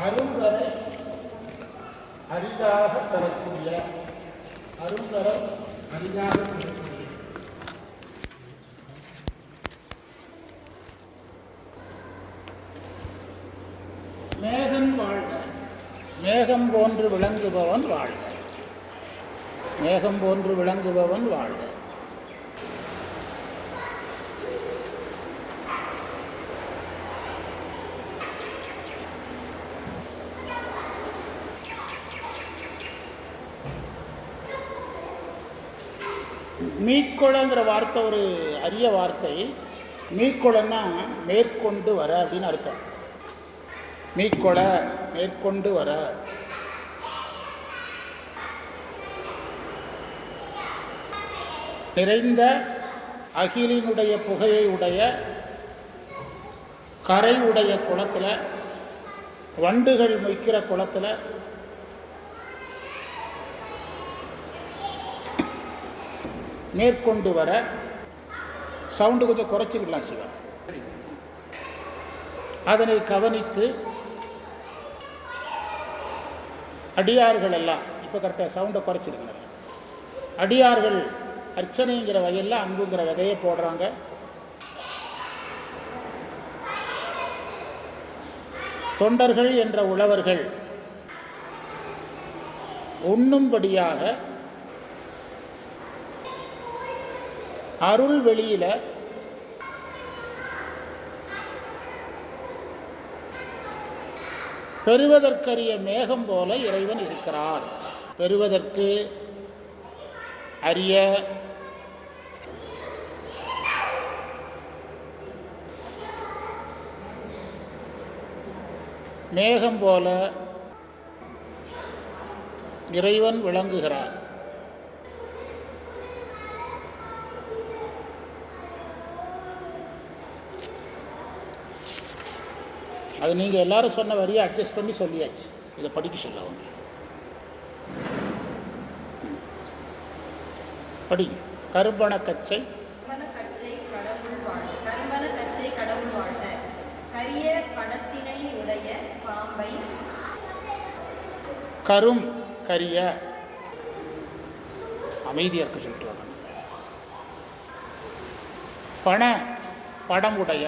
அருங்கரை அரிதாக பெறக்கூடிய அருங்கரை அரிதாக பெறக்கூடிய மேகன் வாழ்க. மேகம் போன்று விளங்குபவன் வாழ்க. மேகம் போன்று விளங்குபவன் வாழ்க. மீக்கொளங்கிற வார்த்தை ஒரு அரிய வார்த்தை. மீக்கொளன்னா மேற்கொண்டு வர அப்படின்னு அர்த்தம். மீக்கொள மேற்கொண்டு வர. நிறைந்த அகிலினுடைய புகையை உடைய கரை உடைய குளத்தில், வண்டுகள் மொய்க்கிற குளத்தில் மேற்கொண்டு வர. சவுண்டு கொஞ்சம் குறைச்சிக்கலாம் சிவா. அதனை கவனித்து அடியார்கள் எல்லாம், இப்போ கரெக்டாக சவுண்டை குறைச்சிடுங்க. அடியார்கள் அர்ச்சனைங்கிற வயலில் அன்புங்கிற விதையை போடுறாங்க. தொண்டர்கள் என்ற உழவர்கள் உண்ணும்படியாக அருள் வெளியில பெறுவதற்கரிய மேகம் போல இறைவன் இருக்கிறார். பெறுவதற்கு அரிய மேகம் போல இறைவன் விளங்குகிறார். அது நீங்கள் எல்லாரும் சொன்ன வரியை அட்ஜஸ்ட் பண்ணி சொல்லியாச்சு. இதை படிக்க சொல்ல அவங்க படிங்க. கரும்பண கச்சை கரும் கரிய அமைதியாக இருக்க சொல்லிட்டு வரணும். பண படம் உடைய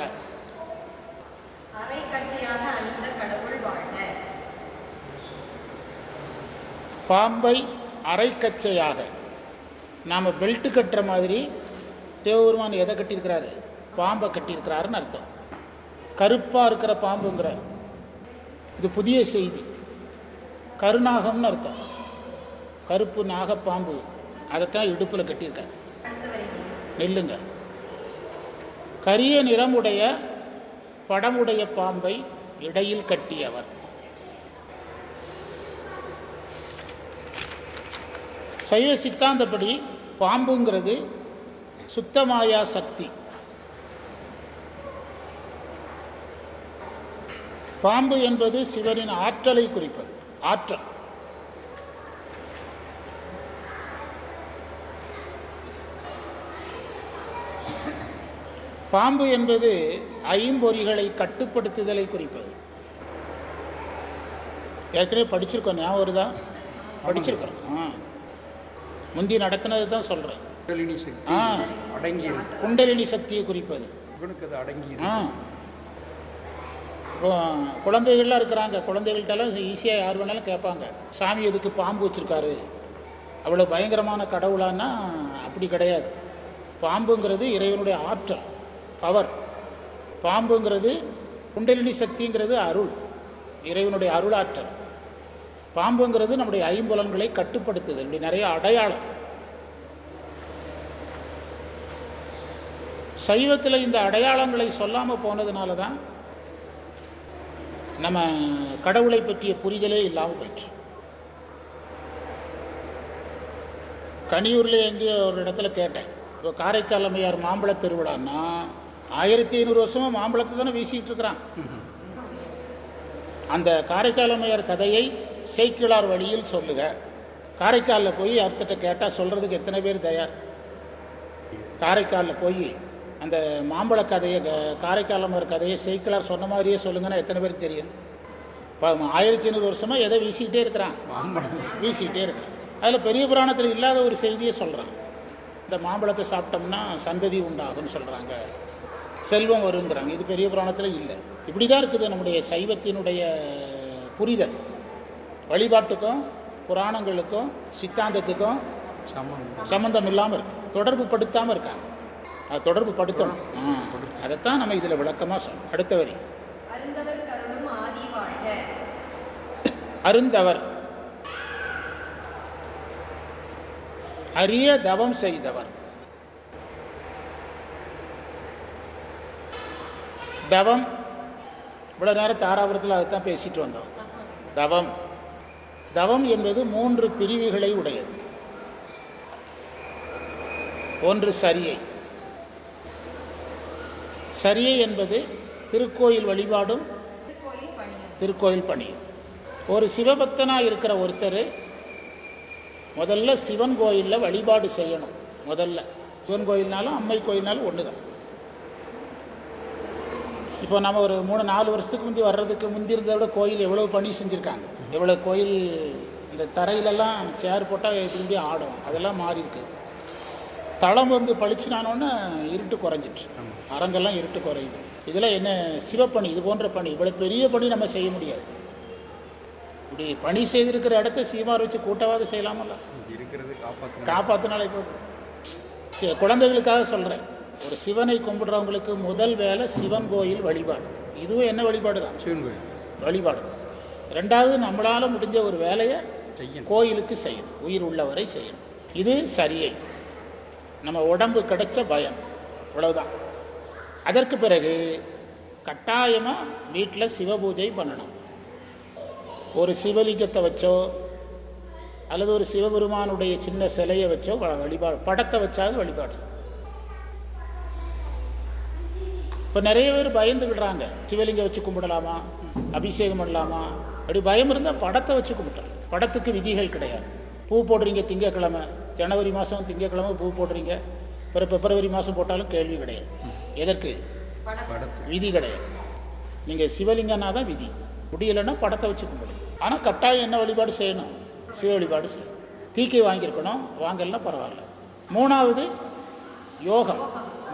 பாம்பை அரைக்கச்சையாக. நாம் பெல்ட்டு கட்டுற மாதிரி தேவபெருமான் எதை கட்டியிருக்கிறாரு? பாம்பை கட்டியிருக்கிறாருன்னு அர்த்தம். கருப்பாக இருக்கிற பாம்புங்கிறார். இது புதிய செய்தி. கருநாகம்னு அர்த்தம். கருப்பு நாகப்பாம்பு, அதைத்தான் இடுப்பில் கட்டியிருக்கார். நெல்லுங்க. கரிய நிறமுடைய படமுடைய பாம்பை இடையில் கட்டியவர். சைவ சித்தாந்தப்படி பாம்புங்கிறது சுத்தமாயா சக்தி. பாம்பு என்பது சிவனின் ஆற்றலை குறிப்பது. ஆற்றல். பாம்பு என்பது ஐம்பொறிகளை கட்டுப்படுத்துதலை குறிப்பது. ஏற்கனவே படிச்சிருக்கோம், ஞாபகம் வருதா? படிச்சிருக்கிறோம். முந்தி நடத்தினது தான் சொல்கிறேன். குண்டலினி சக்தியை குறிப்பது. குழந்தைகள்லாம் இருக்கிறாங்க. குழந்தைகள்கிட்டலாம் ஈஸியாக யார் வேணாலும் கேட்பாங்க, சாமி எதுக்கு பாம்பு வச்சுருக்காரு? அவ்வளோ பயங்கரமான கடவுளான்னா அப்படி கிடையாது. பாம்புங்கிறது இறைவனுடைய ஆற்றல், பவர். பாம்புங்கிறது குண்டலினி சக்திங்கிறது அருள், இறைவனுடைய அருளாற்றல். பாம்புங்கிறது நம்முடைய ஐம்புலன்களை கட்டுப்படுத்துது. இப்படி நிறைய அடையாளம். சைவத்தில் இந்த அடையாளங்களை சொல்லாமல் போனதுனால தான் நம்ம கடவுளை பற்றிய புரிதலே இல்லாமல் போயிடுச்சு. கனியூரில் எங்கேயோ ஒரு இடத்துல கேட்டேன், இப்போ காரைக்கால் அம்மையார் மாம்பழ திருவிழான்னா 1500 வருஷமாக மாம்பழத்தை தானே வீசிக்கிட்டு இருக்கிறான். அந்த காரைக்கால் அம்மையார் கதையை சேக்கிழார் வழியில் சொல்லுக. காரைக்காலில் போய் அர்த்தத்தை கேட்டால் சொல்கிறதுக்கு எத்தனை பேர் தயார்? காரைக்காலில் போய் அந்த மாம்பழ கதையை, காரைக்கால் அம்மையார் கதையை சேக்கிழார் சொன்ன மாதிரியே சொல்லுங்கன்னா எத்தனை பேருக்கு தெரியும்? 1500 வருஷமாக எதை வீசிக்கிட்டே இருக்கிறான், வீசிக்கிட்டே இருக்கிறான். அதில் பெரிய புராணத்தில் இல்லாத ஒரு செய்தியை சொல்கிறான். இந்த மாம்பழத்தை சாப்பிட்டோம்னா சந்ததி உண்டாகும்னு சொல்கிறாங்க, செல்வம் வருங்கிறாங்க. இது பெரிய புராணத்தில் இல்லை. இப்படி தான் இருக்குது நம்முடைய சைவத்தினுடைய புரிதல். வழிபாட்டுக்கும் புராணங்களுக்கும் சித்தாந்தத்துக்கும் சம்மந்தம் இல்லாமல் இருக்கு, தொடர்பு படுத்தாமல் இருக்காங்க. அது தொடர்பு படுத்தணும். அதைத்தான் நம்ம இதில் விளக்கமாக சொல்லணும். அடுத்த வரி, அருந்தவர் அரிய தவம் செய்தவர். தவம் இவ்வளோ நேரம் தாராபுரத்தில் அதுதான் பேசிட்டு வந்தோம். தவம் தவம் என்பது 3 பிரிவுகளை உடையது. ஒன்று சரியை. சரியை என்பது திருக்கோயில் வழிபாடும் திருக்கோயில் பணியும். ஒரு சிவபக்தனாக இருக்கிற ஒருத்தர் முதல்ல சிவன் கோயிலில் வழிபாடு செய்யணும். முதல்ல சிவன் கோயில்னாலும் அம்மை கோயில்னாலும் ஒன்று தான். இப்போ நம்ம ஒரு 3-4 வருஷத்துக்கு முந்தி வர்றதுக்கு முந்தி இருந்ததை விட கோயில் எவ்வளோ பணி செஞ்சுருக்காங்க. எவ்வளோ கோயில் இந்த தரையிலெல்லாம் சேர் போட்டால் திரும்பி ஆடும், அதெல்லாம் மாறி இருக்கு. தளம் வந்து பளிச்சுனானோன்னு இருட்டு குறைஞ்சிட்டு, அரங்கெல்லாம் இருட்டு குறையுது. இதெல்லாம் என்ன சிவப்பணி, இது போன்ற பணி. இவ்வளோ பெரிய பணி நம்ம செய்ய முடியாது. இப்படி பணி செய்திருக்கிற இடத்த சீமார் வச்சு கூட்டவாது செய்யலாமல்ல, இருக்கிறது காப்பாற்றினாலே போதும். குழந்தைகளுக்காக சொல்கிறேன், ஒரு சிவனை கும்பிடுறவங்களுக்கு முதல் வேலை சிவன் கோயில் வழிபாடு. இதுவும் என்ன வழிபாடு தான், சிவன் கோயில் வழிபாடு. ரெண்டாவது, நம்மளால் முடிஞ்ச ஒரு வேலையை கோயிலுக்கு செய்யணும், உயிர் உள்ளவரை செய்யணும். இது சரியை, நம்ம உடம்பு கிடைச்ச பயம், இவ்வளவுதான். அதற்கு பிறகு கட்டாயமாக வீட்டில் சிவபூஜை பண்ணணும். ஒரு சிவலிங்கத்தை வச்சோ அல்லது ஒரு சிவபெருமானுடைய சின்ன சிலையை வச்சோ வழிபாடு, படத்தை வச்சாவது வழிபாடு. இப்போ நிறைய பேர் பயந்துக்கிடுறாங்க, சிவலிங்கம் வச்சு கும்பிடலாமா, அபிஷேகம் பண்ணலாமா, அப்படி பயம் இருந்தால் படத்தை வச்சு கும்பிடலாம். படத்துக்கு விதிகள் கிடையாது. பூ போடுறீங்க திங்கக்கிழமை, ஜனவரி மாதம் திங்கக்கிழமை பூ போடுறீங்க, பிறகு பிப்ரவரி மாதம் போட்டாலும் கேள்வி கிடையாது. எதற்கு விதி கிடையாது. நீங்கள் சிவலிங்கன்னா தான் விதி, முடியலைன்னா படத்தை வச்சு கும்பிடணும். ஆனால் கட்டாயம் என்ன வழிபாடு செய்யணும், சிவ வழிபாடு செய்யணும். தீக்கை வாங்கியிருக்கணும், வாங்கலாம் பரவாயில்ல. 3வது யோகம்,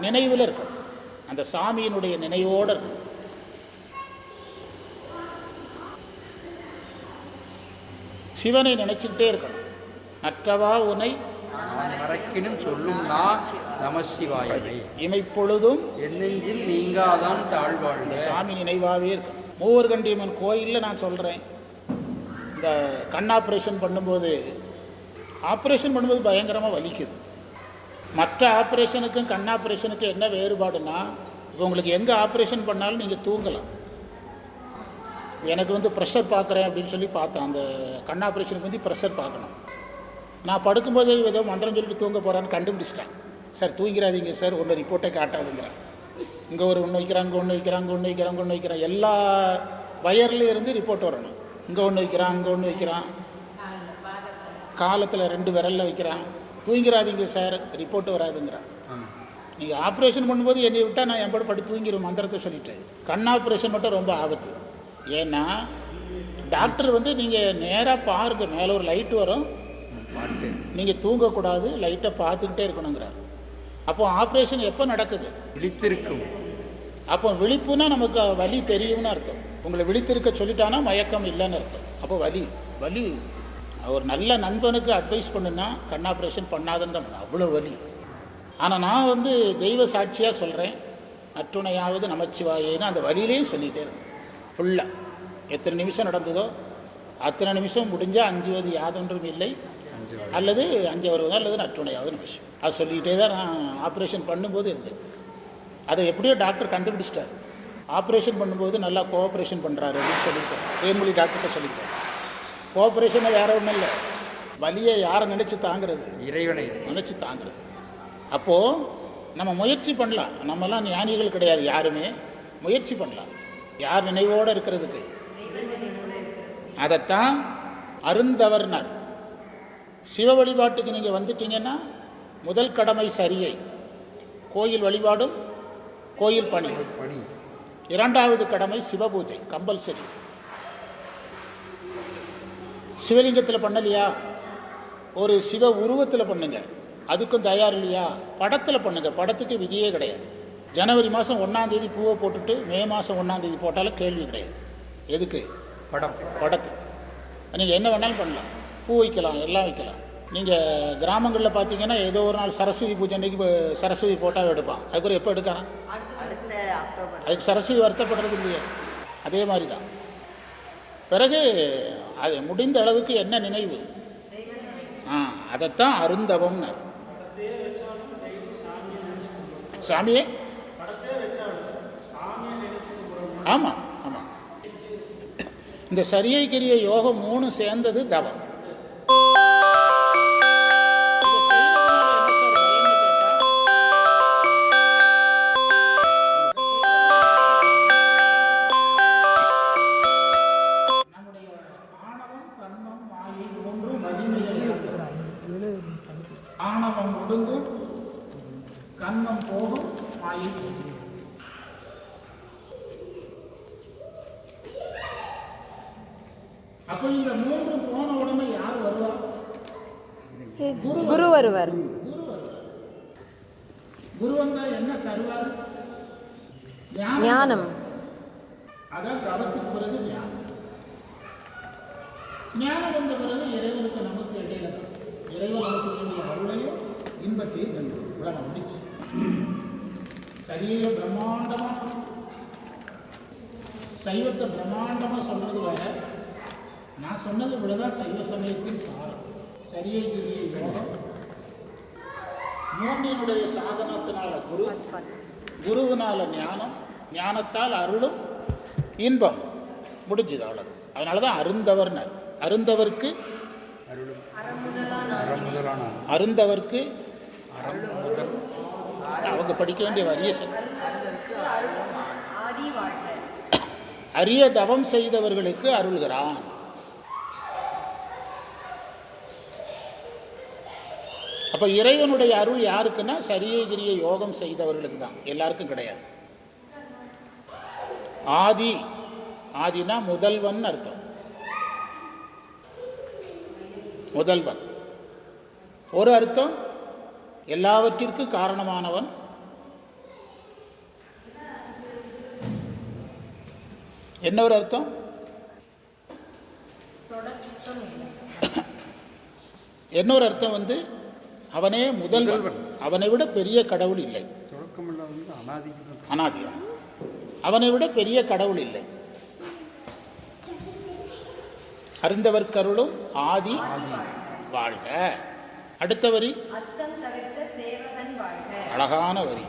நினைவில் இருக்கணும், அந்த சாமியினுடைய நினைவோடு இருக்கணும். சிவனை நினைச்சுக்கிட்டே இருக்கணும். நற்றவா உனை மறக்கினும் சொல்லும் நமசிவாயனை இமைப்பொழுதும் என்னெஞ்சில் நீங்காதான் தாழ்வாழ். இந்த சாமி நினைவாகவே இருக்கணும். மூவர்கண்டியம்மன் கோயிலில் நான் சொல்கிறேன், இந்த கண் ஆப்ரேஷன் பண்ணும்போது பயங்கரமாக வலிக்குது. மற்ற ஆப்ரேஷனுக்கும் கண் ஆப்ரேஷனுக்கும் என்ன வேறுபாடுன்னா, இப்போ உங்களுக்கு எங்கே ஆப்ரேஷன் பண்ணாலும் நீங்கள் தூங்கலாம். எனக்கு வந்து ப்ரெஷர் பார்க்குறேன் அப்படின்னு சொல்லி பார்த்தேன், அந்த கண் ஆப்ரேஷனுக்கு வந்து ப்ரெஷர் பார்க்கணும். நான் படுக்கும்போது ஏதோ மந்திரம் சொல்லிட்டு தூங்க போகிறான்னு கண்டுபிடிச்சிட்டேன். சார் தூங்கிறாதீங்க சார், ஒன்று ரிப்போர்ட்டே காட்டாதுங்கிறேன். இங்கே ஒரு ஒன்று வைக்கிறான், அங்கே ஒன்று வைக்கிறான், அங்கே ஒன்று வைக்கிறான், அங்கே ஒன்று வைக்கிறான், எல்லா வயர்லேயும் இருந்து ரிப்போர்ட் வரணும். இங்கே ஒன்று வைக்கிறான், அங்கே ஒன்று வைக்கிறான், காலத்தில் 2 விரலில் வைக்கிறான். தூங்கிறாதீங்க சார், ரிப்போர்ட்டு வராதுங்கிறான். நீங்கள் ஆப்ரேஷன் பண்ணும்போது என்னை விட்டால் நான் என் படுத்து தூங்கிடும் மந்திரத்தை சொல்லிட்டேன். கண் ஆப்ரேஷன் மட்டும் ரொம்ப ஆபத்து. ஏன்னா டாக்டர் வந்து நீங்கள் நேராக பாருங்கள், மேலே ஒரு லைட்டு வரும், நீங்கள் தூங்கக்கூடாது, லைட்டை பார்த்துக்கிட்டே இருக்கணுங்கிறார். அப்போ ஆப்ரேஷன் எப்போ நடக்குது, விழித்திருக்கும். அப்போ விழிப்புனா நமக்கு வலி தெரியும்னு அர்த்தம். உங்களை விழித்திருக்க சொல்லிட்டானா மயக்கம் இல்லைன்னு அர்த்தம். அப்போ வலி ஒரு நல்ல நண்பனுக்கு அட்வைஸ் பண்ணுன்னா கண் ஆப்ரேஷன் பண்ணாதுன்னு தான், அவ்வளோ வலி. ஆனால் நான் வந்து தெய்வ சாட்சியாக சொல்கிறேன், நற்றுணையாவது நமச்சிவாயேன்னு அந்த வலியிலையும் சொல்லிகிட்டே இருந்தேன். ஃபுல்லாக எத்தனை நிமிஷம் நடந்ததோ அத்தனை நிமிஷம் முடிஞ்சால் அஞ்சுவது யாதொன்றும் இல்லை, அல்லது 5 வருவது, அல்லது நற்றுணையாவது நிமிஷம். அது சொல்லிக்கிட்டே தான் நான் ஆப்ரேஷன் பண்ணும்போது இருந்தேன். அதை எப்படியோ டாக்டர் கண்டுபிடிச்சிட்டார். ஆப்ரேஷன் பண்ணும்போது நல்லா கோஆப்ரேஷன் பண்ணுறாரு அப்படின்னு சொல்லியிருக்காரு. தேன்மொழி டாக்டர்கிட்ட சொல்லியிருக்காரு. கோஆப்ரேஷனை வேற ஒன்றும் இல்லை, வலியை யாரை நினச்சி தாங்கிறது, இறைவனை நினச்சி தாங்கிறது. அப்போது நம்ம முயற்சி பண்ணலாம். நம்மலாம் ஞானிகள் கிடையாது, யாருமே முயற்சி பண்ணலாம் யார் நினைவோடு இருக்கிறதுக்கு. அதைத்தான் அருந்தவர்னார். சிவ வழிபாட்டுக்கு நீங்கள் வந்துட்டீங்கன்னா முதல் கடமை சரியை, கோயில் வழிபாடும் கோயில் பணி. 2வது கடமை சிவபூஜை, கம்பல்சரி. சிவலிங்கத்தில் பண்ணலையா, ஒரு சிவ உருவத்தில் பண்ணுங்க, அதுக்கும் தயார் இல்லையா, படத்தில் பண்ணுங்க. படத்துக்கு விதியே கிடையாது. ஜனவரி மாதம் 1ஆம் தேதி பூவை போட்டுட்டு மே மாதம் 1ஆம் தேதி போட்டாலும் கேள்வி கிடையாது. எதுக்கு? படத்துக்கு. நீங்கள் என்ன வேணாலும் பண்ணலாம், பூ வைக்கலாம், எல்லாம் வைக்கலாம். நீங்கள் கிராமங்களில் பார்த்தீங்கன்னா ஏதோ ஒரு நாள் சரஸ்வதி பூஜை அன்றைக்கி சரஸ்வதி போட்டால் எடுப்பான். அதுக்கப்புறம் எப்போ எடுக்கலாம்? அதுக்கு சரஸ்வதி வருத்தப்படுறது இல்லையே. அதே மாதிரி தான். பிறகு அது முடிந்த அளவுக்கு என்ன நினைவு, அதைத்தான் அருந்தவம்னு. சாமியே ஆமாம் ஆமாம். இந்த சரியை கிரிய யோகம் 3 சேர்ந்தது தவம். ஆணவம் ஒடுங்கும், கன்மம் போகும், மாயை போகும். அப்போ இந்த 3 போன உடனே யார் வருவார்? குரு வருவார். குரு வந்தா என்ன தருவார்? ஞானம். அதான் தவத்துக்கு பிறகு ஞானம். ஞானம் வந்த பிறகு இறைவனுக்கு நமக்கு இடையில தான். இறைவன் நமக்கு வேண்டிய அருளையும் இன்பத்தையும் தந்து உலகம் முடிச்சு. சரியே பிரம்மாண்டமாக சைவத்தை பிரம்மாண்டமாக சொல்கிறது வேற, நான் சொன்னது இவ்வளோதான் சைவ சமயத்தின் சாரம். சரியை கிரிய யோகம், 3னுடைய சாதனத்தினால குரு, குருவினால ஞானம், ஞானத்தால் அருளும் இன்பம், முடிஞ்சுது அவ்வளவு. அதனால தான் அருந்தவர்னர். அருந்தவர்க்கு அருந்தவர்க்கு அவங்க படிக்க வேண்டிய வரிய அரிய தவம் செய்தவர்களுக்கு அருள்கிறான். அப்போ இறைவனுடைய அருள் யாருக்குன்னா சரியை கிரிய யோகம் செய்தவர்களுக்கு தான், எல்லாருக்கும் கிடையாது. ஆதி, ஆதினா முதல்வன் அர்த்தம். முதல்வன் ஒரு அர்த்தம், எல்லாவற்றிற்கும் காரணமானவன். இன்னொரு அர்த்தம் இன்னொரு அர்த்தம் வந்து அவனே முதல்வன், அவனை விட பெரிய கடவுள் இல்லை. அனாதியம், அவனை விட பெரிய கடவுள் இல்லை. அருந்தவர் கருளும் ஆதி வாழ்க. அடுத்த வரி அழகான வரி.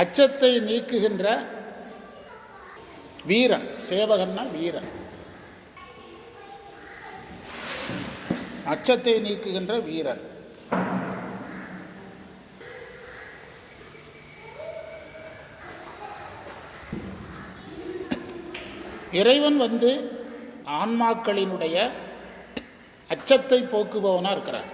அச்சத்தை நீக்குகின்ற வீரன், சேவகன்னா வீரன். அச்சத்தை நீக்குகின்ற வீரன். இறைவன் வந்து ஆன்மாக்களினுடைய அச்சத்தை போக்குபவனா இருக்கிறார்.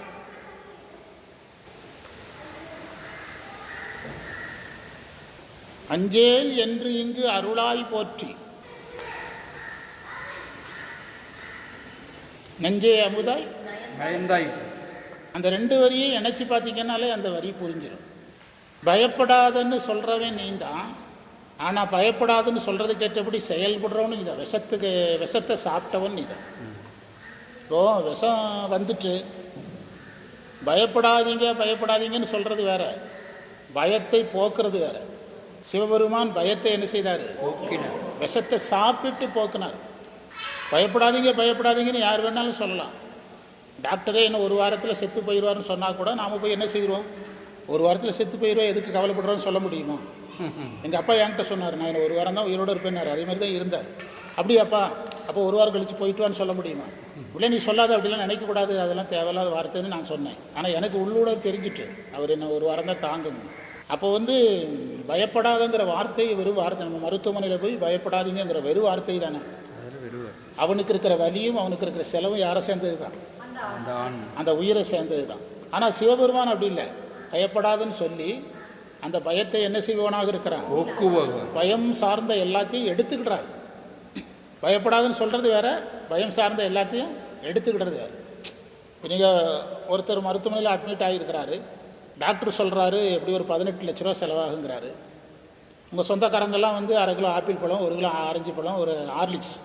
அஞ்சேல் என்று இங்கு அருளாய் போற்றி, நெஞ்சே அமுதாய் பயந்தாய். அந்த 2 வரியை இணைச்சி பார்த்தீங்கன்னாலே அந்த வரி புரிஞ்சிடும். பயப்படாதன்னு சொல்கிறவன் நீ தான், ஆனால் பயப்படாதுன்னு சொல்கிறதுக்கு ஏற்றபடி செயல்படுறவனு நீ தான். விஷத்தை சாப்பிட்டவன் நீ தான். இப்போது விஷம் வந்துட்டு பயப்படாதீங்க பயப்படாதீங்கன்னு சொல்கிறது வேற, பயத்தை போக்குறது வேற. சிவபெருமான் பயத்தை என்ன செய்தார்? போக்கினார். விஷத்தை சாப்பிட்டு போக்கினார். பயப்படாதீங்க பயப்படாதீங்கன்னு யார் வேணாலும் சொல்லலாம். டாக்டரே என்ன 1 வாரத்தில் செத்து போயிடுவார்னு சொன்னால் கூட நாம் போய் என்ன செய்கிறோம்? 1 வாரத்தில் செத்து போயிடுவோம், எதுக்கு கவலைப்படுறோன்னு சொல்ல முடியுமா? எங்கள் அப்பா என்கிட்ட சொன்னார், நான் என்ன 1 வாரம் தான் உயிரோடு இருப்பேன்னார். அதே மாதிரி தான் இருந்தார். அப்படியாப்பா, அப்போ 1 வாரம் கழித்து போயிட்டுவான்னு சொல்ல முடியுமா? இல்லை நீ சொல்லாத, அப்படிலாம் நினைக்கக்கூடாது, அதெல்லாம் தேவையில்லாத வார்த்தைன்னு நான் சொன்னேன். ஆனால் எனக்கு உள்ளூட தெரிஞ்சிட்டு அவர் என்ன 1 வாரம் தான் தாங்கணும். அப்போ வந்து பயப்படாதங்கிற வார்த்தை வெறும் வார்த்தை. நம்ம மருத்துவமனையில் போய் பயப்படாதீங்கிற வெறும் வார்த்தை தானே. அவனுக்கு இருக்கிற வலியும் அவனுக்கு இருக்கிற செலவும் யாரை சேர்ந்தது தான்? அந்த உயிரை சேர்ந்தது தான். ஆனால் சிவபெருமான் அப்படி இல்லை. பயப்படாதுன்னு சொல்லி அந்த பயத்தை என்ன செய்வனாக இருக்கிறான்? பயம் சார்ந்த எல்லாத்தையும் எடுத்துக்கிட்டார். பயப்படாதுன்னு சொல்கிறது வேற, பயம் சார்ந்த எல்லாத்தையும் எடுத்துக்கிட்டது வேறு. இப்போ நீங்கள் ஒருத்தர் மருத்துவமனையில் அட்மிட் ஆகியிருக்கிறாரு, டாக்டர் சொல்கிறாரு எப்படி ஒரு 18 லட்ச ரூபா செலவாகுங்கிறாரு. உங்கள் சொந்தக்காரங்கெல்லாம் வந்து 1/2 கிலோ ஆப்பிள் பழம், 1 கிலோ ஆரஞ்சு பழம், ஒரு ஹார்லிக்ஸ்,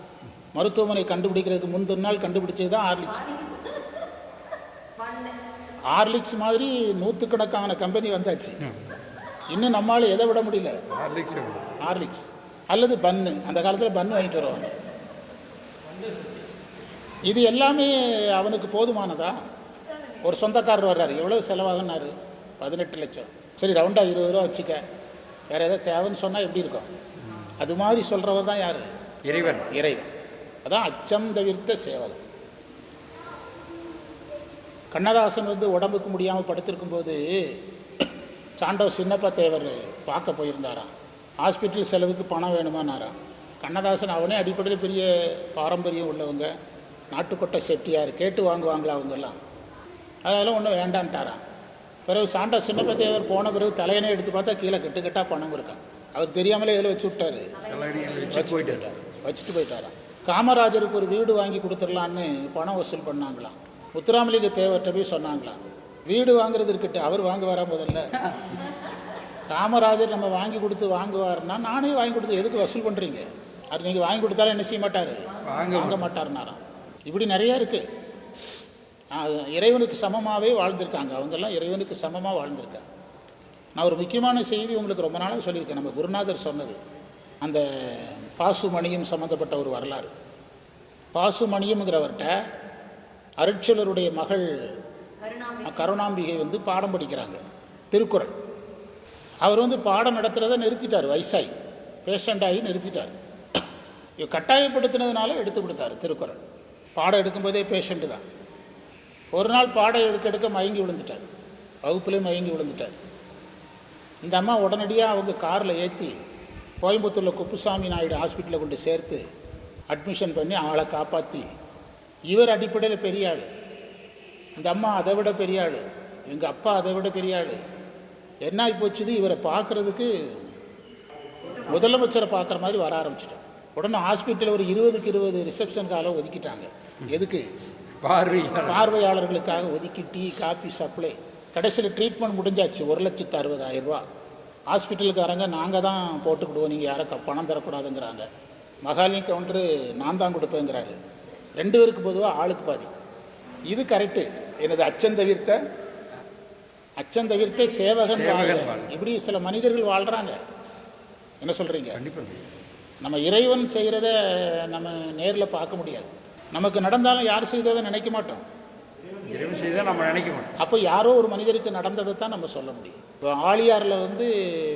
மருத்துவமனை கண்டுபிடிக்கிறதுக்கு முந்தின நாள் கண்டுபிடிச்சது தான் ஹார்லிக்ஸ். ஹார்லிக்ஸ் மாதிரி நூற்றுக்கணக்கான கம்பெனி வந்தாச்சு. இன்னும் நம்மளால் எதை விட முடியல? ஹார்லிக்ஸ் அல்லது பன்னு. அந்த காலத்தில் பன்னு வாங்கிட்டு வருவாங்க. இது எல்லாமே அவனுக்கு போதுமானதா? ஒரு சொந்தக்காரர் வர்றாரு, எவ்வளோ செலவாகுன்னாரு? 18 லட்சம். சரி, ரவுண்டாக 20 ரூபா வச்சுக்க, வேறு எதாவது தேவைன்னு சொன்னால் எப்படி இருக்கும்? அது மாதிரி சொல்கிறவர் தான் யார்? இறைவன். இறைவன். அதான் அச்சம் தவிர்த்த சேவகன். கண்ணதாசன் வந்து உடம்புக்கு முடியாமல் படுத்திருக்கும்போது சாண்டோ சின்னப்பா தேவர் பார்க்க போயிருந்தாராம். ஹாஸ்பிட்டல் செலவுக்கு பணம் வேணுமானாராம். கண்ணதாசன் அவனே அடிப்படையில் பெரிய பாரம்பரியம் உள்ளவங்க, நாட்டுக்கொட்டை செட்டியார், கேட்டு வாங்குவாங்களா அவங்கெல்லாம். அதெல்லாம் ஒன்றும் வேண்டான்ட்டாரான். பிறகு சாண்டோ சின்னப்பா தேவர் போன பிறகு தலையணை எடுத்து பார்த்தா கீழே கெட்டுக்கட்டாக பணம் இருக்கான். அவர் தெரியாமலே இதில் வச்சு விட்டார், வச்சுட்டு போயிட்டாரான். காமராஜருக்கு ஒரு வீடு வாங்கி கொடுத்துடலான்னு பணம் வசூல் பண்ணாங்களாம். முத்துராமலிங்க தேவர்கிட்ட போய் சொன்னாங்களாம், வீடு வாங்குறது இருக்கட்டு, அவர் வாங்குவாரா முதல்ல? காமராஜர் நம்ம வாங்கி கொடுத்து வாங்குவார்னா நானே வாங்கி கொடுத்து எதுக்கு வசூல் பண்ணுறீங்க? அது நீங்கள் வாங்கி கொடுத்தாலும் என்ன செய்ய மாட்டார்? வாங்க மாட்டார்னாராம். இப்படி நிறையா இருக்குது. இறைவனுக்கு சமமாகவே வாழ்ந்திருக்காங்க அவங்கெல்லாம், இறைவனுக்கு சமமாக வாழ்ந்திருக்காங்க. நான் ஒரு முக்கியமான செய்தி உங்களுக்கு ரொம்ப நாளாக சொல்லியிருக்கேன். நம்ம குருநாதர் சொன்னது அந்த பாசுமணியும் சம்மந்தப்பட்ட ஒரு வரலாறு. பாசுமணியம்ங்கிறவர்கிட்ட அருட்சலருடைய மகள் கருணாம்பிகை வந்து பாடம் படிக்கிறாங்க, திருக்குறள். அவர் வந்து பாடம் நடத்துகிறத நிறுத்திட்டார், வயசாகி பேஷண்டாகி நிறுத்திட்டார். கட்டாயப்படுத்தினதுனால எடுத்து கொடுத்தாரு திருக்குறள். பாடம் எடுக்கும்போதே பேஷண்ட்டு தான். ஒரு நாள் பாடம் எடுக்க மயங்கி விழுந்துட்டார், வகுப்புலேயே மயங்கி விழுந்துட்டார். இந்த அம்மா உடனடியாக அவங்க காரில் ஏற்றி கோயம்புத்தூரில் குப்புசாமி நாயுடு ஹாஸ்பிட்டலில் கொண்டு சேர்த்து அட்மிஷன் பண்ணி ஆளை காப்பாற்றி, இவர் அடிப்படையில் பெரிய ஆள், இந்த அம்மா அதை விட பெரிய ஆள், எங்கள் அப்பா அதை விட பெரிய ஆள். என்ன ஆகி போச்சுது, இவரை பார்க்குறதுக்கு முதலமைச்சரை பார்க்குற மாதிரி வர ஆரம்பிச்சிட்டோம். உடனே ஹாஸ்பிட்டலில் ஒரு 20க்கு 20 ரிசப்ஷன் காலம் ஒதுக்கிட்டாங்க. எதுக்கு? பார்வையாளர்களுக்காக ஒதுக்கி டீ காஃபி சப்ளை. கடைசியில் ட்ரீட்மெண்ட் முடிஞ்சாச்சு, 1,60,60,000 ரூபா. ஹாஸ்பிட்டலுக்காரங்க நாங்கள் தான் போட்டுக்கிடுவோம், நீங்கள் யாரும் பணம் தரக்கூடாதுங்கிறாங்க. மகாலினி கவுண்டரு நான் தான் கொடுப்பேங்கிறாரு. 2 பேருக்கு பொதுவாக ஆளுக்கு பாதி. இது கரெக்டு. எனது அச்சம் தவிர்த்த சேவகன் வாழ்க. இப்படி சில மனிதர்கள் வாழ்கிறாங்க. என்ன சொல்கிறீங்க? நம்ம இறைவன் செய்கிறத நம்ம நேரில் பார்க்க முடியாது. நமக்கு நடந்தாலும் யார் செய்ததை நினைக்க மாட்டோம், இறைவன் செய்தால் நம்ம நினைக்க மாட்டோம். அப்போ யாரோ ஒரு மனிதருக்கு நடந்ததை தான் நம்ம சொல்ல முடியும். இப்போ ஆழியாரில் வந்து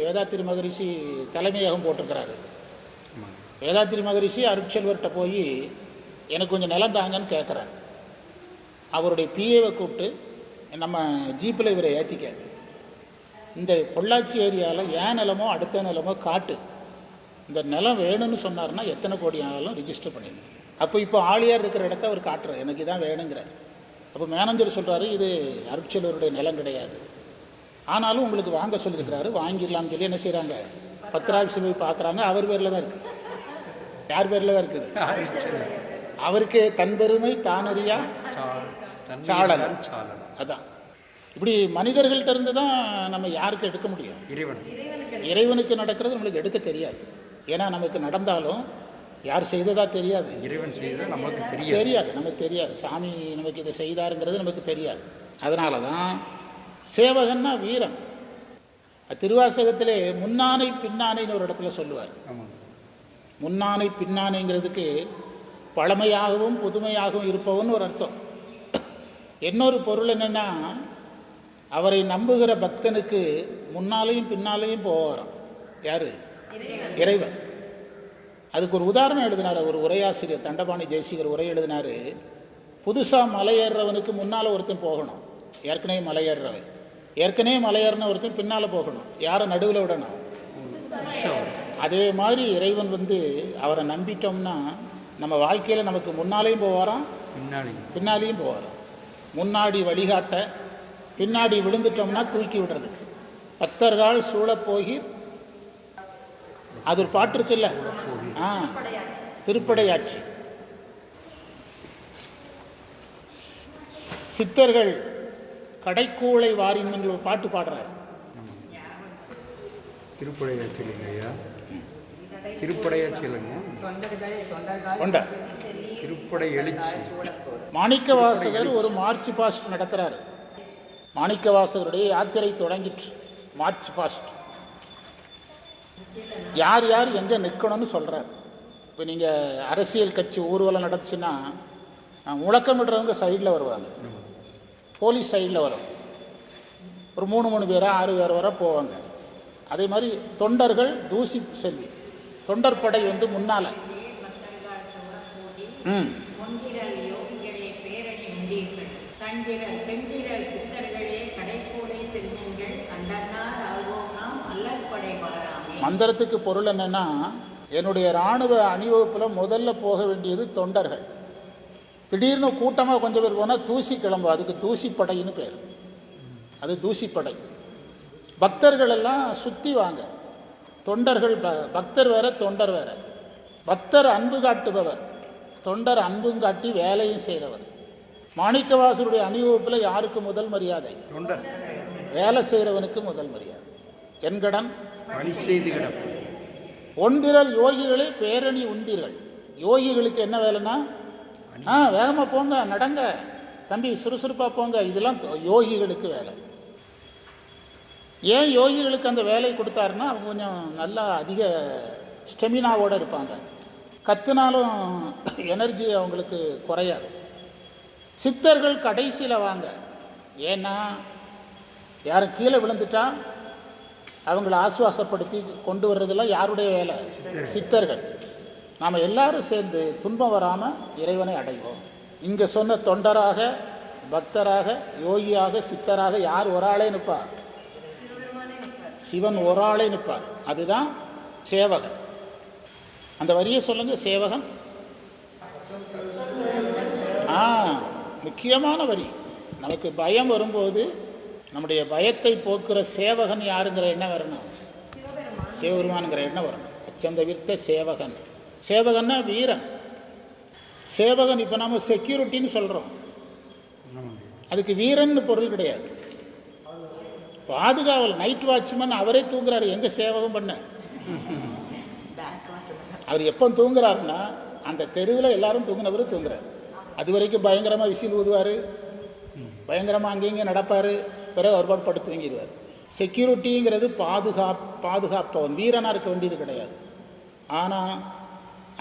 வேதாத்திரி மகரிஷி தலைமையகம் போட்டிருக்கிறாரு. வேதாத்திரி மகரிஷி அருட்செல்வர்கிட்ட போய் எனக்கு கொஞ்சம் நிலம் தாங்கன்னு கேட்குறாரு. அவருடைய பிஏவை கூப்பிட்டு நம்ம ஜீப்பில் இவரை ஏற்றிக்க, இந்த பொள்ளாச்சி ஏரியாவில் ஏன் நிலமோ அடுத்த நிலமோ காட்டு, இந்த நிலம் வேணும்னு சொன்னார்னா எத்தனை கோடி ஆனாலும் ரிஜிஸ்டர் பண்ணிடணும். அப்போ இப்போ ஆழியார் இருக்கிற இடத்த அவர் காட்டுறார், எனக்கு இதான் வேணுங்கிறார். அப்போ மேனேஜர் சொல்கிறாரு, இது அருட்செல்வருடைய நிலம் கிடையாது, ஆனாலும் உங்களுக்கு வாங்க சொல்லியிருக்கிறாரு, வாங்கிடலாம்னு சொல்லி என்ன செய்கிறாங்க, பத்திராபிஷேகம் போய் பார்க்குறாங்க. அவர் பேரில் தான் இருக்குது. யார் பேரில் தான் இருக்குது? அவருக்கே தன் பெருமை தானறியா சாளன். அதான் இப்படி மனிதர்கள்ட்ட இருந்து தான் நம்ம யாருக்கு எடுக்க முடியும்? இறைவனுக்கு நடக்கிறது நம்மளுக்கு எடுக்க தெரியாது. ஏன்னா நமக்கு நடந்தாலும் யார் செய்ததா தெரியாது, இறைவன் செய்ததா நமக்கு தெரியாது. நமக்கு தெரியாது சாமி நமக்கு இதை செய்தாருங்கிறது நமக்கு தெரியாது. அதனால தான் சேவகன்னா வீரன். திருவாசகத்திலே முன்னானை பின்னானைன்னு ஒரு இடத்துல சொல்லுவார். முன்னானை பின்னானைங்கிறதுக்கு பழமையாகவும் புதுமையாகவும் இருப்பவன் ஒரு அர்த்தம். இன்னொரு பொருள் என்னென்னா, அவரை நம்புகிற பக்தனுக்கு முன்னாலேயும் பின்னாலேயும் போவாராம். யார்? இறைவன். அதுக்கு ஒரு உதாரணம் எழுதினார் ஒரு உரையாசிரியர், தண்டபாணி ஜெயசீகர் உரை எழுதினார். புதுசாக மலை ஏறுறவனுக்கு முன்னால் ஒருத்தன் போகணும், ஏற்கனவே மலை ஏறின ஒருத்தன் பின்னால் போகணும். யாரை நடுவில் விடணும்? அதே மாதிரி இறைவன் வந்து அவரை நம்பிட்டோம்னா நம்ம வாழ்க்கையில் நமக்கு முன்னாலேயும் போவாராம், பின்னாலேயும் போவாராம். முன்னாடி வழிகாட்ட, பின்னாடி விழுந்துட்டோம்னா தூக்கி விடுறதுக்கு. பக்தர்கள் சூழப்போகி, அது ஒரு பாட்டு இருக்குல்ல, திருப்படையாட்சி. சித்தர்கள் கடைக்கூளை வாரின் ஒரு பாட்டு பாடுறாரு. திருப்படையாட்சி இல்லையா? திருப்படையாட்சி இல்லைங்க, திருப்படை எழுச்சி. மாணிக்க வாசகர் ஒரு மார்ச் பாஸ்ட் நடத்துகிறார். மாணிக்க வாசகருடைய யாத்திரை தொடங்கிட்டு மார்ச் பாஸ்ட். யார் யார் எங்கே நிற்கணும்னு சொல்கிறார். இப்போ நீங்கள் அரசியல் கட்சி ஊர்வலம் நடந்துச்சுன்னா முழக்கமிடுறவங்க சைடில் வருவாங்க, போலீஸ் சைடில் வரும். ஒரு 3 பேரா 6 பேர் வர போவாங்க. அதே மாதிரி தொண்டர்கள் தூசி செல்வி, தொண்டர் படை முன்னால். மந்திரத்துக்கு பொருள் என்னன்னா, என்னுடைய இராணுவ அணிவகுப்பில் முதல்ல போக வேண்டியது தொண்டர்கள். திடீர்னு கூட்டமாக கொஞ்சம் பேர் போனால் தூசி கிளம்பும், அதுக்கு தூசிப்படைன்னு பேர். அது தூசிப்படை. பக்தர்கள் எல்லாம் சுற்றி வாங்க. தொண்டர்கள், பக்தர் வேற தொண்டர் வேற. பக்தர் அன்பு காட்டுபவர், தொண்டர் அன்பும் காட்டி வேலையும் செய்கிறவர். மாணிக்கவாசருடைய அணிவகுப்பில் யாருக்கு முதல் மரியாதை? தொண்டர். வேலை செய்கிறவனுக்கு முதல் மரியாதை. என்கடன் ஒன்றிரல் யோகிகளே பேரணி உந்தீர்கள். யோகிகளுக்கு என்ன வேலைன்னா, வேகமாக போங்க, நடங்க தம்பி, சுறுசுறுப்பாக போங்க, இதெல்லாம் யோகிகளுக்கு வேலை. ஏன் யோகிகளுக்கு அந்த வேலை கொடுத்தாருன்னா, அவங்க கொஞ்சம் நல்லா அதிக ஸ்டெமினாவோடு இருப்பாங்க. கற்றுனாலும் எனர்ஜி அவங்களுக்கு குறையாது. சித்தர்கள் கடைசியில் வாங்க. ஏன்னா யாரும் கீழே விழுந்துட்டா அவங்கள ஆசுவாசப்படுத்தி கொண்டு வர்றதெல்லாம் யாருடைய வேலை? சித்தர்கள். நாம் எல்லாரும் சேர்ந்து துன்பம் வராமல் இறைவனை அடைவோம். இங்கே சொன்ன தொண்டராக, பக்தராக, யோகியாக, சித்தராக யார் ஒரு ஆளே நிற்பார்? சிவன் ஒரு ஆளே நிற்பார். அதுதான் சேவகன். அந்த வரியை சொல்லுங்க. சேவகன் முக்கியமான வரி. நமக்கு பயம் வரும்போது நம்முடைய பயத்தை போக்குற சேவகன் யாருங்கிற எண்ணம் வரணும். சிவபெருமானுங்கிற எண்ணம் வரணும். அச்சம் தவிர்த்த சேவகன். சேவகன்னா வீரன். சேவகன் இப்போ நம்ம செக்யூரிட்டின்னு சொல்கிறோம், அதுக்கு வீரன்னு பொருள் கிடையாது. பாதுகாவல், நைட் வாட்ச்மேன் அவரே தூங்குறாரு, எங்கே சேவகம் பண்ண? அவர் எப்போ தூங்குறாருன்னா அந்த தெருவில் எல்லாரும் தூங்கினவர் தூங்குறாரு. அது வரைக்கும் பயங்கரமாக விசில் ஊதுவார், பயங்கரமாக அங்கேயும் நடப்பார், பிறகு ஒருபாடு படுத்து தூங்கிடுவார். செக்யூரிட்டிங்கிறது பாதுகாப்பவன், வீரனாக இருக்க வேண்டியது கிடையாது. ஆனால்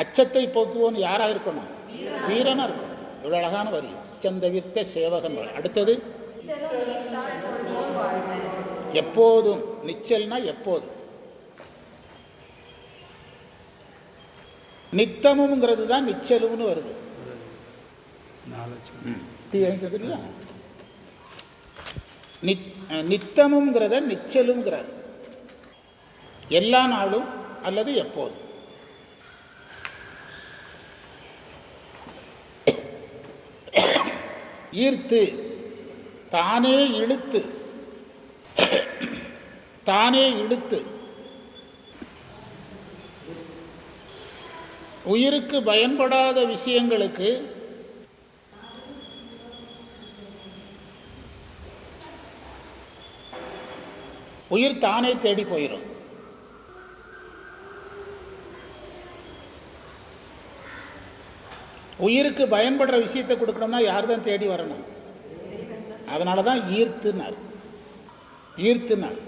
அச்சத்தை போக்குவோன் யாராக இருக்கணும்? வீரனாக இருக்கணும். இவ்வளோ அழகான வரி. அச்சந்தவிர்த்த சேவகன். அடுத்தது எப்போதும். நிச்சல்னா எப்போதும். நித்தமுங்கிறது தான் நிச்சலும்னு வருது. நித்தமுங்கிறத நிச்சலுங்கிறார். எல்லா நாளும் அல்லது எப்போதும். ஈர்த்து, தானே இழுத்து, தானே இழுத்து. உயிருக்கு பயன்படாத விஷயங்களுக்கு உயிர் தானே தேடி போயிடும். உயிருக்கு பயன்படுற விஷயத்தை கொடுக்கணும்னா யார் தான் தேடி வரணும்? அதனால தான் ஈர்த்துனார். ஈர்த்துனார்.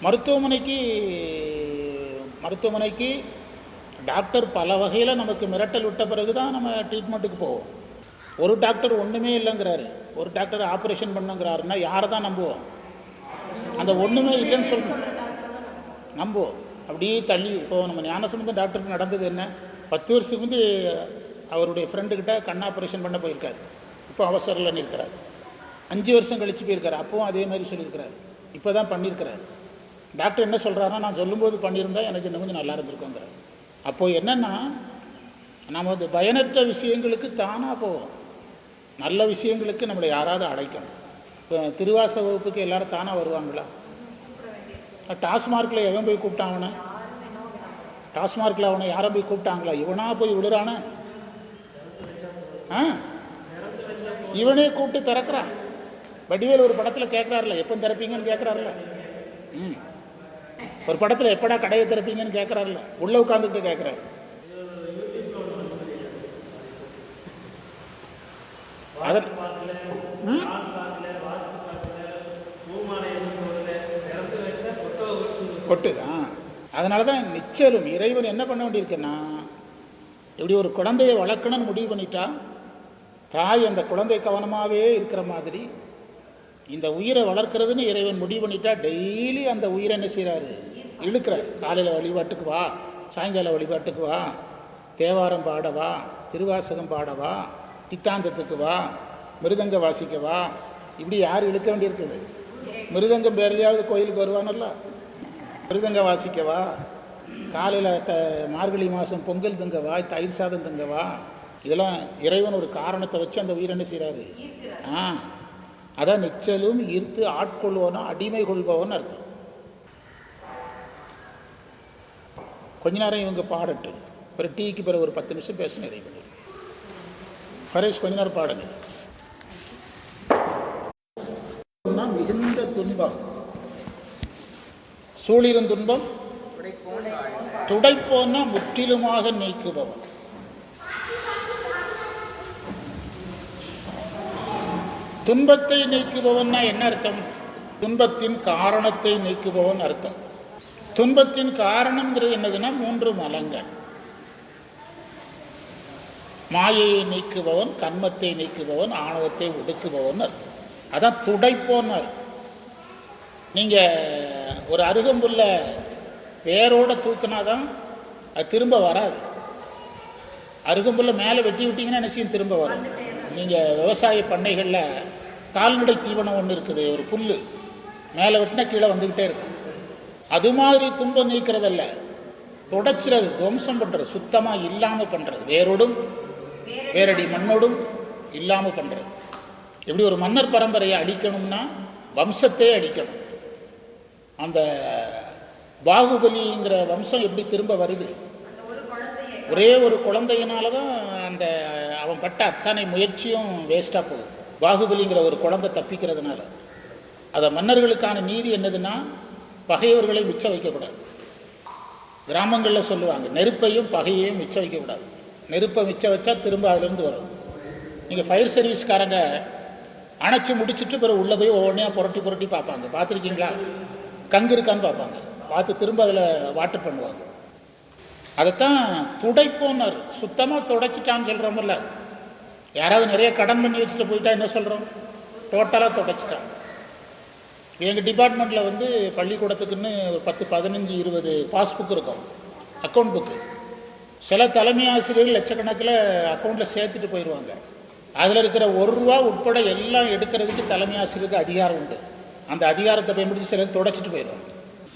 மருத்துவமனைக்கு டாக்டர் பல வகையில் நமக்கு மிரட்டல் விட்ட பிறகு தான் நம்ம ட்ரீட்மெண்ட்டுக்கு போவோம். ஒரு டாக்டர் ஒன்றுமே இல்லைங்கிறாரு, ஒரு டாக்டர் ஆப்ரேஷன் பண்ணுங்கிறாருன்னா யாரை தான் நம்புவோம்? அந்த ஒன்றுமே இல்லைன்னு சொல்லணும், நம்புவோம். அப்படியே தள்ளி. இப்போது நம்ம ஞானசம்பந்தம் டாக்டருக்கு நடந்தது என்ன? 10 வருஷத்துக்கு வந்து அவருடைய ஃப்ரெண்டுக்கிட்ட கண் ஆப்ரேஷன் பண்ண போயிருக்கார். இப்போ அவசரம்னு இருக்கிறார். 5 வருஷம் கழித்து போயிருக்காரு, அப்போவும் அதே மாதிரி சொல்லியிருக்கிறார். இப்போ தான் பண்ணியிருக்கிறார். டாக்டர் என்ன சொல்கிறாருன்னா, நான் சொல்லும்போது பண்ணியிருந்தால் எனக்கு இன்னும் கொஞ்சம் நல்லா இருந்திருக்கோங்கிறார். அப்போது என்னென்னா, நம்ம பயனற்ற விஷயங்களுக்கு தானாக போவோம், நல்ல விஷயங்களுக்கு நம்மளை யாராவது அழைக்கணும். இப்போ திருவாச வகுப்புக்கு எல்லாரும் தானாக வருவாங்களா? டாஸ்மார்க்கில் எவன் போய் கூப்பிட்டான் அவனை? டாஸ்மார்க்கில் அவனை யாரை போய் கூப்பிட்டாங்களா? இவனா போய் விடுறானே. இவனே கூப்பிட்டு திறக்கிறான். வடிவேல் ஒரு படத்தில் கேட்குறாருல, எப்போ திறப்பீங்கன்னு கேட்குறாருல. ஒரு படத்தில் எப்படா கடையை திறப்பீங்கன்னு கேட்குறாருல, உள்ளே உட்காந்துக்கிட்டு கேட்குறாரு. அதன் கொட்டுதான். அதனால தான் நிச்சலும் இறைவன் என்ன பண்ண வேண்டியிருக்குன்னா, இப்படி ஒரு குழந்தையை வளர்க்கணும்னு முடிவு பண்ணிட்டா, தாய் அந்த குழந்தை கவனமாகவே இருக்கிற மாதிரி இந்த உயிரை வளர்க்குறதுன்னு இறைவன் முடிவு பண்ணிட்டா, டெய்லி அந்த உயிரை என்ன செய்கிறாரு? இழுக்கிறார். காலையில் வழிபாட்டுக்கு வா, சாயங்கால வழிபாட்டுக்கு வா, தேவாரம் பாடவா, திருவாசகம் பாடவா, சித்தாந்தத்துக்கு வா, மிருதங்க வாசிக்க வா. இப்படி யார் இழுக்க வேண்டியிருக்குது? மிருதங்கம் பேர்லையாவது கோயிலுக்கு வருவானல்ல. மிருதங்க வாசிக்கவா, காலையில் மார்கழி மாதம் பொங்கல் திங்கவா, தயிர் சாதம் திங்கவா. இதெல்லாம் இறைவன் ஒரு காரணத்தை வச்சு அந்த உயிர் என்ன செய்கிறாரு? அதான் நிச்சலும் ஈர்த்து ஆட்கொள்வோனோ அடிமை கொள்பவன் அர்த்தம். கொஞ்ச நேரம் இவங்க பாடட்டும், பிறகு டீக்கு பிறகு ஒரு 10 நிமிஷம் பேச இறைவன். பரேஷ் கொஞ்ச நேரம் பாடுங்க. மிகுந்த துன்பம் சூழிரும் துன்பம் துடைப்போன்னா முற்றிலுமாக நீக்குபவன். துன்பத்தை நீக்குபவன்னா என்ன அர்த்தம்? துன்பத்தின் காரணத்தை நீக்குபவன் அர்த்தம். துன்பத்தின் காரணம்ங்கிறது என்னதுன்னா 3 மலங்கள். மாயையை நீக்குபவன், கன்மத்தை நீக்குபவன், ஆணவத்தை ஒடுக்குபவன் அர்த்தம். அதான் துடைப்போன்னார். நீங்கள் ஒரு அருகம்புல்ல வேரோடு தூக்குனாதான் அது திரும்ப வராது. அருகம்புல்ல மேலே வெட்டி விட்டிங்கன்னா நிச்சயம் திரும்ப வரும். நீங்கள் விவசாய பண்ணைகளில் கால்நடை தீவனம் ஒன்று இருக்குது, ஒரு புல் மேலே வெட்டினா கீழே வந்துக்கிட்டே இருக்கும். அது மாதிரி துன்பம் நீக்கிறதல்ல, தொடச்சிறது, துவம்சம் பண்ணுறது, சுத்தமாக இல்லாமல் பண்ணுறது, வேரோடும் வேரடி மண்ணோடும் இல்லாமல் பண்ணுறது. எப்படி ஒரு மன்னர் பரம்பரையை அடிக்கணும்னா வம்சத்தையே அடிக்கணும். அந்த பாகுபலிங்கிற வம்சம் எப்படி திரும்ப வருது? ஒரே ஒரு குழந்தையினால தான் அந்த அவன் பட்ட அத்தனை முயற்சியும் வேஸ்ட்டாக போகுது. பாகுபலிங்கிற ஒரு குழந்தை தப்பிக்கிறதுனால. அதை மன்னர்களுக்கான நீதி என்னதுன்னா, பகைவர்களை மிச்சம் வைக்கக்கூடாது. கிராமங்களில் சொல்லுவாங்க, நெருப்பையும் பகையையும் மிச்சம் வைக்கக்கூடாது. நெருப்பை மிச்சம் வச்சா திரும்ப அதுலேருந்து வரும். நீங்கள் ஃபயர் சர்வீஸ்காரங்க அணைச்சி முடிச்சுட்டு பிறகு உள்ளே போய் ஒவ்வொன்றையாக புரட்டி பார்ப்பாங்க. பார்த்துருக்கீங்களா? கங்கு இருக்கான்னு பார்ப்பாங்க, பார்த்து திரும்ப அதில் வாட்டர் பண்ணுவாங்க. அதைத்தான் துடைப்போன்னார். சுத்தமாக துடைச்சிட்டான்னு சொல்கிறோமில்ல. யாராவது நிறைய கடன் பண்ணி வச்சுட்டு போயிட்டா என்ன சொல்கிறோம்? டோட்டலாக துடைச்சிட்டான். எங்கள் டிபார்ட்மெண்ட்டில் வந்து பள்ளிக்கூடத்துக்குன்னு ஒரு 10, 15, 20 பாஸ்புக் இருக்கும், அக்கௌண்ட் புக்கு. சில தலைமை ஆசிரியர்கள் லட்சக்கணக்கில் அக்கௌண்ட்டில் சேர்த்துட்டு போயிடுவாங்க. அதில் இருக்கிற ₹1 உட்பட எல்லாம் எடுக்கிறதுக்கு தலைமை ஆசிரியருக்கு அதிகாரம் உண்டு. அந்த அதிகாரத்தை பயன்படுத்தி சிலர் துடைச்சிட்டு போயிடுவாங்க.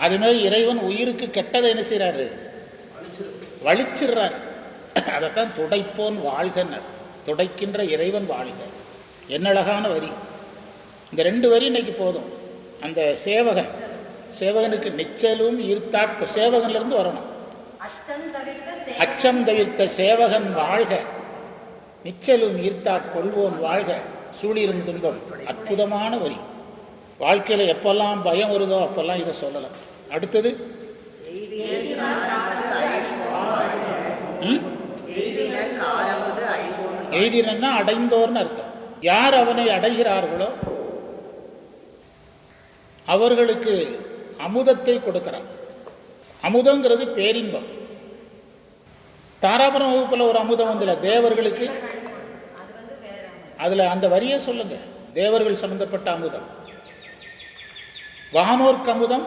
அதுமாதிரி இறைவன் உயிருக்கு கெட்டதை என்ன செய்கிறாரு? வலிச்சிடுறார். அதைத்தான் துடைப்போன் வாழ்கன்னர். துடைக்கின்ற இறைவன் வாழ்க. என்ன அழகான வரி! இந்த 2 வரி இன்னைக்கு போதும். அந்த சேவகனுக்கு நிச்சலும் ஈர்த்தாட், சேவகன்லேருந்து வரணும். அச்சம் தவிர்த்த சேவகன் வாழ்க, நிச்சலும் ஈர்த்தாட் கொள்வோன் வாழ்க, சூழிரும் துன்பம். அற்புதமான வரி. வாழ்க்கையில் எப்பெல்லாம் பயம் வருதோ அப்பெல்லாம் இதை சொல்லலாம். அடுத்தது எய்தினா அடைந்தோர்னு அர்த்தம். யார் அவனை அடைகிறார்களோ அவர்களுக்கு அமுதத்தை கொடுக்கிறான். அமுதங்கிறது பேரின்பம். தாராபுரம் வகுப்பில் ஒரு அமுதம் வந்துல தேவர்களுக்கு, அதில் அந்த வரியை சொல்லுங்க. தேவர்கள் சம்பந்தப்பட்ட அமுதம். வானோர்க்கு அமுதம்,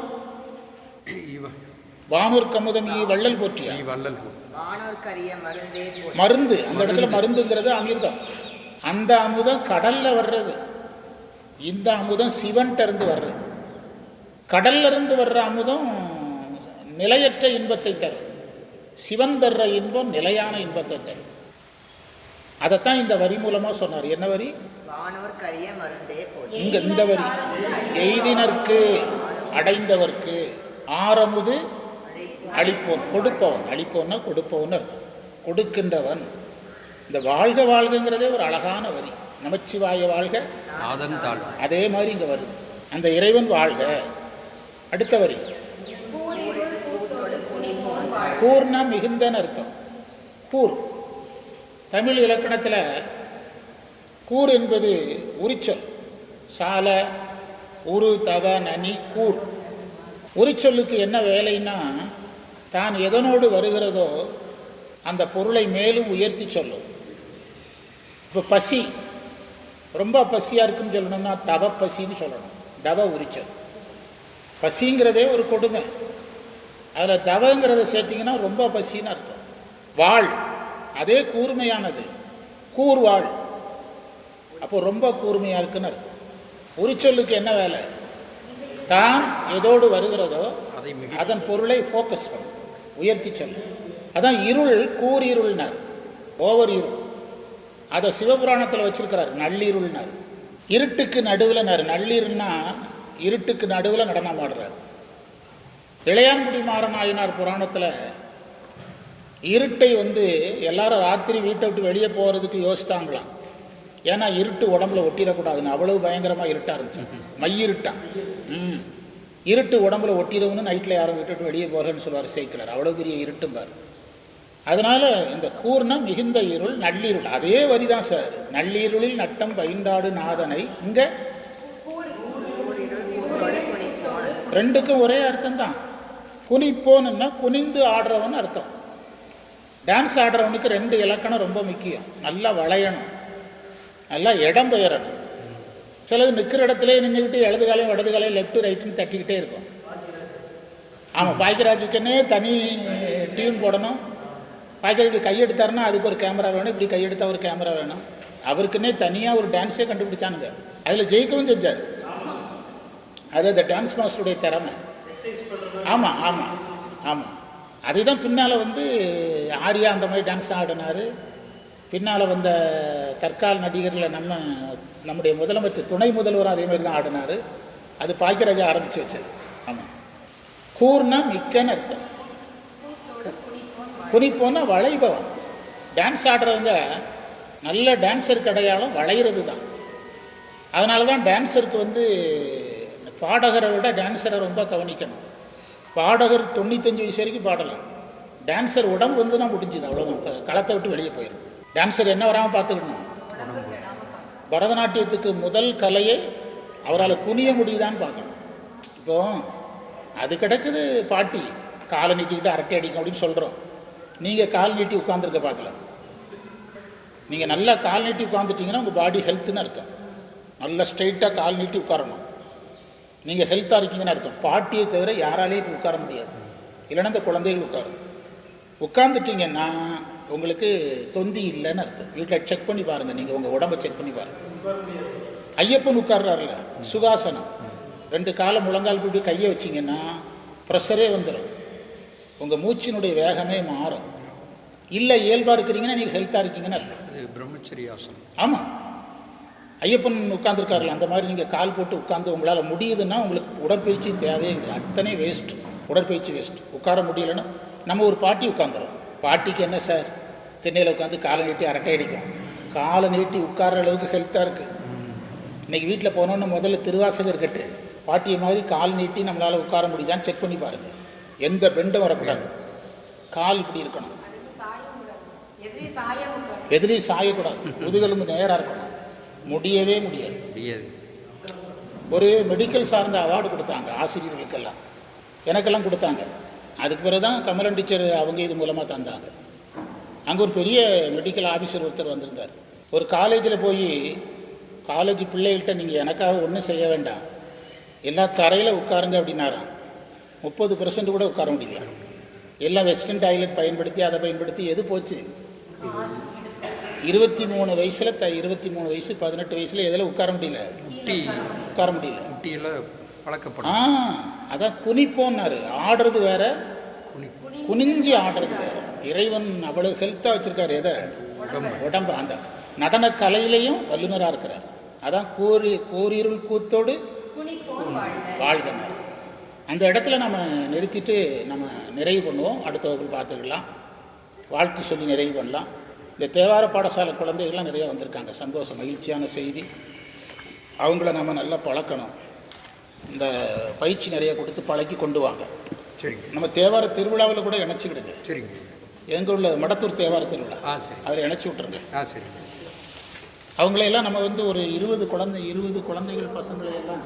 வானோர்க்கு அமுதம் வள்ளல் போற்றியா? மருந்து. அந்த இடத்துல மருந்துங்கிறது அமிர்தம். அந்த அமுதம் கடல்ல வர்றது. இந்த அமுதம் சிவன்கிட்ட இருந்து வர்றது. கடல்ல இருந்து வர்ற அமுதம் நிலையற்ற இன்பத்தை தரும். சிவன் தர்ற இன்பம் நிலையான இன்பத்தை தரும். அதைத்தான் இந்த வரி மூலமாக சொன்னார். என்ன வரி? வானோர்க்கரிய மருந்தே போற்றி. இங்க இந்த வரி எய்தினர்க்கு அடைந்தவர்க்கு ஆரமுது அளிப்போன் கொடுப்பவன். அளிப்போன்னா கொடுப்பவன் அர்த்தம், கொடுக்கின்றவன். இந்த வாழ்க வாழ்கங்கிறதே ஒரு அழகான வரி. நமச்சிவாய வாழ்க ஆதந்தாள். அதே மாதிரி இங்கே வருது, அந்த இறைவன் வாழ்க. அடுத்த வரி கூர்னா மிகுந்தன்னு அர்த்தம். கூர் தமிழ் இலக்கணத்தில் கூர் என்பது உரிச்சொல். சால உரு தவ நனி கூர். உரிச்சொல்லுக்கு என்ன வேலைன்னா, தான் எதனோடு வருகிறதோ அந்த பொருளை மேலும் உயர்த்தி சொல்லும். இப்போ பசி, ரொம்ப பசியாக இருக்குன்னு சொல்லணும்னா தவ பசின்னு சொல்லணும். தவ உரிச்சல். பசிங்கிறதே ஒரு கொடுமை, அதில் தவங்கிறத சேர்த்திங்கன்னா ரொம்ப பசின்னு அர்த்தம். வாழ் அதே கூர்மையானது, கூர்வாள், அப்போ ரொம்ப கூர்மையாக இருக்குன்னு அர்த்தம். உரிச்சொல்லுக்கு என்ன வேலை? தான் எதோடு வருகிறதோ அதன் பொருளை ஃபோக்கஸ் பண்ணும், உயர்த்தி சொல்லும். அதான் இருள், கூரிருள்னார், ஓவர் இருள். அதை சிவபுராணத்தில் வச்சிருக்கிறார், நள்ளிருள்னார். இருட்டுக்கு நடுவில் நள்ளிருள்னா இருட்டுக்கு நடுவில் நடனம் ஆடுறார். இளையான்குடி மாறநாயனார் புராணத்தில் இருட்டை எல்லாரும் ராத்திரி வீட்டை விட்டு வெளியே போகிறதுக்கு யோசித்தாங்களாம். ஏன்னா இருட்டு உடம்புல ஒட்டிடக்கூடாதுன்னு, அவ்வளவு பயங்கரமாக இருட்டாக இருந்துச்சு, மையிருட்டான். இருட்டு உடம்புல ஒட்டிடும்னு நைட்டில் யாரும் வீட்டை விட்டு வெளியே போகிறேன்னு சொல்லுவார் சேக்கிழார். அவ்வளோ பெரிய இருட்டும்பார். அதனால் இந்த கூர்னா மிகுந்த இருள், நள்ளிருள் அதே வரி தான் சார். நள்ளிருளில் நட்டம் பயின்றாடு நாதனை. இங்கே ரெண்டுக்கும் ஒரே அர்த்தம் தான். குனிப்போன்னா குனிந்து ஆடுறவன் அர்த்தம். டான்ஸ் ஆடுறவனுக்கு ரெண்டு இலக்கணம் ரொம்ப முக்கியம். நல்லா வளையணும், நல்லா இடம் பெயரணும். சிலது நிற்கிற இடத்துல நின்றுக்கிட்டு இடது காலையும் வடது காலையும் லெஃப்ட் ரைட்டுன்னு தட்டிக்கிட்டே இருக்கும். ஆமாம், பாக்கியராஜுக்குன்னே தனி டியூன் போடணும். பாக்கியராஜ் இப்படி கையெடுத்தாருன்னா அதுக்கு ஒரு கேமரா வேணும், இப்படி கையெடுத்தா ஒரு கேமரா வேணும். அவருக்குன்னே தனியாக ஒரு டான்ஸே கண்டுபிடிச்சானுங்க. அதில் ஜெயிக்கவும் செஞ்சார். அது அந்த டான்ஸ் மாஸ்டருடைய திறமை. ஆமாம் ஆமாம் ஆமாம். அதுதான் பின்னால் ஆர்யா அந்த மாதிரி டான்ஸ் ஆடினார். பின்னால் வந்த தற்கால நடிகரில் நம்முடைய முதலமைச்சர், துணை முதல்வரும் அதே மாதிரி தான் ஆடினார். அது பாக்கியராஜா ஆரம்பித்து வச்சது. ஆமாம். கூர்னா மிக்கன்னு அர்த்தம். குனிப்போன்னா வளைபவன். டான்ஸ் ஆடுறவங்க நல்ல டான்ஸருக்கு அடையாளம் வளைகிறது தான். அதனால தான் டான்ஸருக்கு பாடகரை விட டான்ஸரை ரொம்ப கவனிக்கணும். பாடகர் 95 வயசு வரைக்கும் பாடலாம், டான்ஸர் உடம்பு நான் முடிஞ்சுது, அவ்வளோதான், களத்தை விட்டு வெளியே போயிடும். டான்ஸர் என்ன வராமல் பார்த்துக்கணும். பரதநாட்டியத்துக்கு முதல் கலையை அவரால் குனிய முடியுதான்னு பார்க்கணும். இப்போது அது கிடக்குது பாட்டி, காலை நீட்டிக்கிட்டு அரட்டை அடிக்கும் அப்படின்னு சொல்கிறோம். நீங்கள் கால் நீட்டி உட்காந்துருக்க பார்க்கலாம். நீங்கள் நல்லா கால் நீட்டி உட்காந்துட்டிங்கன்னா உங்கள் பாடி ஹெல்த்துன்னு அர்த்தம். நல்லா ஸ்ட்ரைட்டாக கால் நீட்டி உட்காரணும். நீங்கள் ஹெல்த்தாக இருக்கீங்கன்னு அர்த்தம். பாட்டியை தவிர யாராலையும் இப்போ உட்கார முடியாது, இல்லைன்னா இந்த குழந்தைகள் உட்காரும். உட்காந்துட்டிங்கன்னா உங்களுக்கு தொந்தி இல்லைன்னு அர்த்தம். வீட்டில் செக் பண்ணி பாருங்கள், நீங்கள் உங்கள் உடம்பை செக் பண்ணி பாருங்கள். ஐயப்பன் உட்கார்றாருல சுகாசனம், 2 காலை முழங்கால் போட்டு கையை வச்சிங்கன்னா ப்ரெஷரே வந்துடும், உங்கள் மூச்சினுடைய வேகமே மாறும். இல்லை இயல்பாக இருக்கிறீங்கன்னா நீங்கள் ஹெல்த்தாக இருக்கீங்கன்னு அர்த்தம். பிரம்மச்சரியாசனம். ஆமாம், ஐயப்பன் உட்காந்துருக்காருல அந்த மாதிரி நீங்கள் கால் போட்டு உட்காந்து உங்களால் முடியுதுன்னா உங்களுக்கு உடற்பயிற்சி தேவையே கிடையாது. அத்தனை வேஸ்ட், உடற்பயிற்சி வேஸ்ட். உட்கார முடியலைன்னா நம்ம ஒரு பாட்டி உட்காந்துரும். பாட்டிக்கு என்ன சார், திண்ணையில் உட்காந்து காலை நீட்டி அரட்டை அடிக்கும், காலை நீட்டி உட்கார அளவுக்கு ஹெல்த்தாக இருக்குது. இன்றைக்கி வீட்டில் போனோன்னு முதல்ல திருவாசகம் இருக்கட்டு, பாட்டியை மாதிரி கால் நீட்டி நம்மளால் உட்கார முடியுதான்னு செக் பண்ணி பாருங்கள். எந்த பெண்டும் வரக்கூடாது, கால் இப்படி இருக்கணும், எதிரையும் சாயக்கூடாது, முதுகெலும்பு நேராக இருக்கணும். முடியவே முடியாது. ஒரு மெடிக்கல் சார்ந்த அவார்டு கொடுத்தாங்க ஆசிரியர்களுக்கெல்லாம், எனக்கெல்லாம் கொடுத்தாங்க. அதுக்கு பிறகு தான் கமலன் டீச்சர் அவங்க இது மூலமாக தந்தாங்க. அங்கே ஒரு பெரிய மெடிக்கல் ஆஃபீஸர் ஒருத்தர் வந்திருந்தார். ஒரு காலேஜில் போய் காலேஜ் பிள்ளைகள்கிட்ட நீங்கள் எனக்காக ஒன்றும் செய்ய வேண்டாம், எல்லா தரையில் உட்காருங்க அப்படின்னாராம். 30% கூட உட்கார முடியல. எல்லாம் வெஸ்டர்ன் டாய்லெட் பயன்படுத்தி அதை பயன்படுத்தி எது போச்சு. 23 வயசில் 23 வயசு 18 வயசில் எதில் உட்கார முடியல, உட்கார முடியல. அதான் குனிப்போன்னாரு. ஆடுறது வேற, குனிஞ்சி ஆடுறது வேற. இறைவன் அவ்வளவு ஹெல்த்தாக வச்சுருக்காரு எதை, உடம்பு. அந்த நடன கலையிலையும் வல்லுநராக இருக்கிறார். அதான் கோரிருள் கூத்தோடு வாழ்கனர். அந்த இடத்துல நம்ம நிறுத்திட்டு நம்ம நிறைவு பண்ணுவோம். அடுத்த வகுப்பில் பார்த்துக்கலாம். வாழ்த்து சொல்லி நிறைவு பண்ணலாம். இந்த தேவார பாடசாலை குழந்தைகள்லாம் நிறையா வந்திருக்காங்க. சந்தோஷம், மகிழ்ச்சியான செய்தி. அவங்கள நம்ம நல்லா பழக்கணும். இந்த பயிற்சி நிறைய கொடுத்து பழக்கி கொண்டு வாங்க. சரிங்க. நம்ம தேவார திருவிழாவில் கூட இணைச்சிக்கிடுங்க. சரிங்க. எங்கே உள்ள மடத்தூர் தேவார திருவிழா, சரி. அதில் இணைச்சி விட்ருங்க. சரிங்க. அவங்களையெல்லாம் நம்ம வந்து ஒரு 20 குழந்தைகள் பசங்களையெல்லாம்